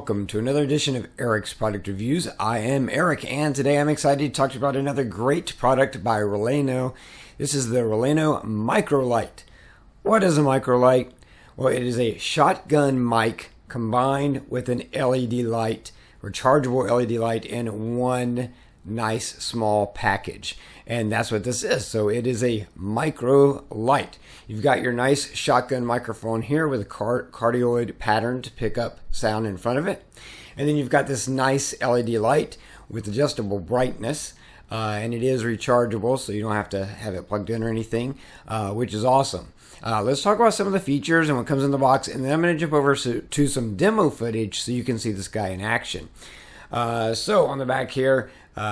welcome to another edition of Eric's Product Reviews. I am Eric, and today I'm excited to talk to you about another great product by Raleno. This is the Raleno Micro Light. What is a micro light? Well, it is a shotgun mic combined with an LED light, rechargeable LED light in one nice small package. And that's what this is. So it is a micro light. You've got your nice shotgun microphone here with a cardioid pattern to pick up sound in front of it. And then you've got this nice LED light with adjustable brightness. And it is rechargeable, so you don't have to have it plugged in or anything, which is awesome. Let's talk about some of the features and what comes in the box, and then I'm going to jump over to some demo footage so you can see this guy in action. So on the back here,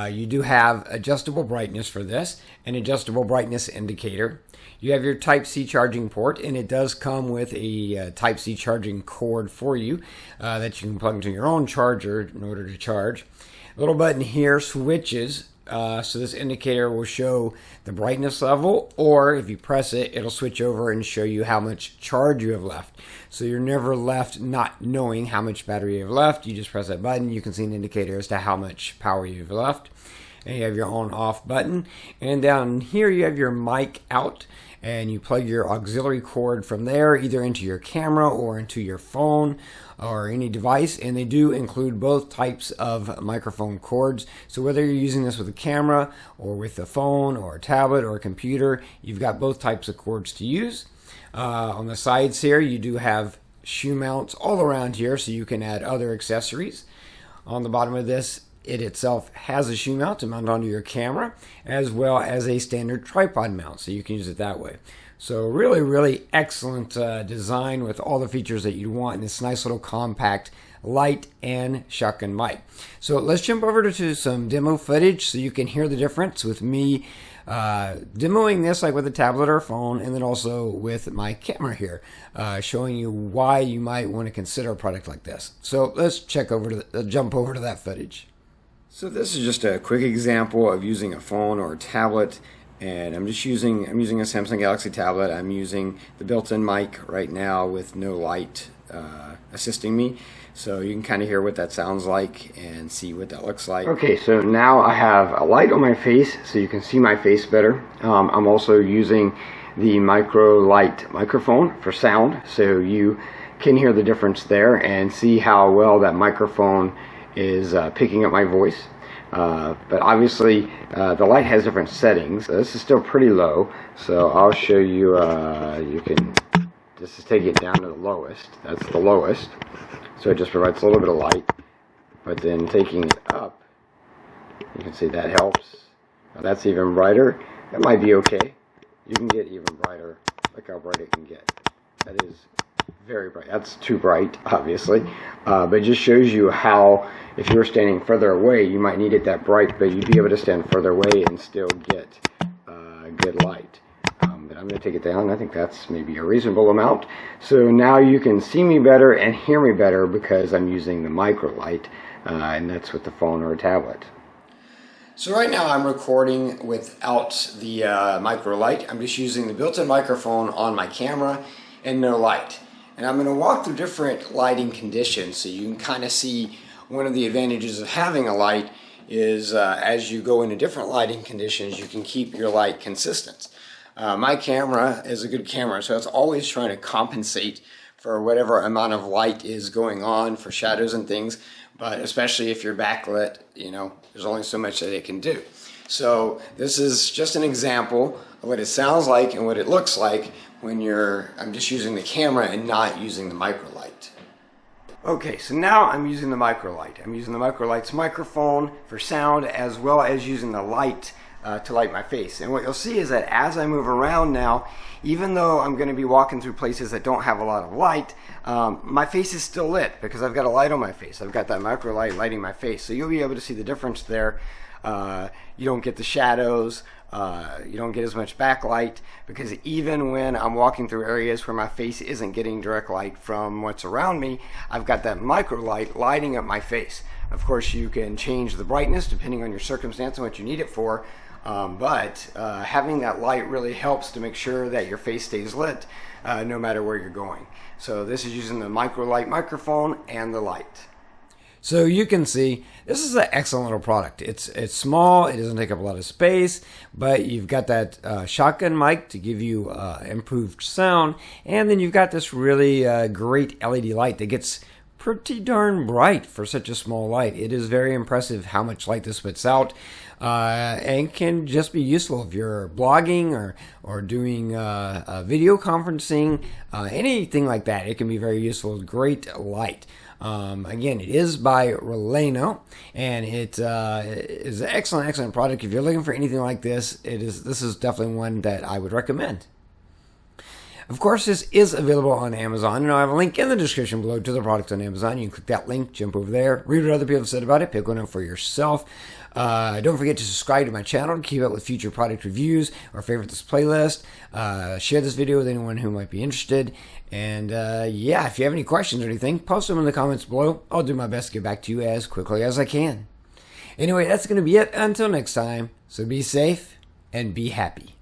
you do have adjustable brightness for this, an adjustable brightness indicator. You have your Type-C charging port, and it does come with a Type-C charging cord for you that you can plug into your own charger in order to charge. A little button here switches. So this indicator will show the brightness level, or if you press it, it'll switch over and show you how much charge you have left. So you're never left not knowing how much battery you have left. You just press that button, you can see an indicator as to how much power you have left. And you have your on off button. And down here you have your mic out, and you plug your auxiliary cord from there either into your camera or into your phone or any device, and they do include both types of microphone cords. So whether you're using this with a camera or with a phone or a tablet or a computer, you've got both types of cords to use. On the sides here you do have shoe mounts all around here, so you can add other accessories. On the bottom of this, it itself has a shoe mount to mount onto your camera, as well as a standard tripod mount, so you can use it that way. So really excellent design with all the features that you want in this nice little compact light and shotgun mic. So let's jump over to some demo footage so you can hear the difference with me demoing this like with a tablet or a phone, and then also with my camera here, showing you why you might want to consider a product like this. So let's jump over to that footage. So this is just a quick example of using a phone or a tablet, and I'm using a Samsung Galaxy tablet. I'm using the built-in mic right now with no light assisting me, so you can kind of hear what that sounds like and see what that looks like. Okay, so now I have a light on my face so you can see my face better. I'm also using the micro light microphone for sound, so you can hear the difference there and see how well that microphone is picking up my voice. But obviously the light has different settings. This is still pretty low, so I'll show you. You can just take it down to the lowest. That's the lowest, so it just provides a little bit of light. But then taking it up, you can see that helps. That's even brighter. That might be okay. You can get even brighter. Look how bright it can get. That is very bright. That's too bright, obviously, but it just shows you how, if you were standing further away, you might need it that bright, but you'd be able to stand further away and still get good light. But I'm going to take it down. I think that's maybe a reasonable amount. So now you can see me better and hear me better because I'm using the micro light, and that's with the phone or a tablet. So right now I'm recording without the micro light. I'm just using the built-in microphone on my camera and no light. And I'm going to walk through different lighting conditions so you can kind of see one of the advantages of having a light is as you go into different lighting conditions, you can keep your light consistent. My camera is a good camera, so it's always trying to compensate for whatever amount of light is going on for shadows and things, but especially if you're backlit, you know, there's only so much that it can do. So this is just an example of what it sounds like and what it looks like when I'm just using the camera and not using the micro light. Okay, so now I'm using the micro light. I'm using the micro light's microphone for sound, as well as using the light to light my face. And what you'll see is that as I move around now, even though I'm going to be walking through places that don't have a lot of light, my face is still lit because I've got a light on my face. I've got that micro light lighting my face. So you'll be able to see the difference there. You don't get the shadows, you don't get as much backlight, because even when I'm walking through areas where my face isn't getting direct light from what's around me, I've got that micro light lighting up my face. Of course, you can change the brightness depending on your circumstance and what you need it for, but having that light really helps to make sure that your face stays lit no matter where you're going. So this is using the micro light microphone and the light. So you can see this is an excellent little product. It's small, it doesn't take up a lot of space, but you've got that shotgun mic to give you improved sound, and then you've got this really great LED light that gets pretty darn bright for such a small light. It is very impressive how much light this puts out, and can just be useful if you're blogging or doing video conferencing, anything like that. It can be very useful. Great light. Again, it is by Raleno, and it is an excellent product. If you're looking for anything like this, this is definitely one that I would recommend. Of course, this is available on Amazon, and I have a link in the description below to the product on Amazon. You can click that link, jump over there, read what other people have said about it, pick one up for yourself. Don't forget to subscribe to my channel to keep up with future product reviews or favorite this playlist. Share this video with anyone who might be interested. And yeah, if you have any questions or anything, post them in the comments below. I'll do my best to get back to you as quickly as I can. Anyway, that's going to be it until next time. So be safe and be happy.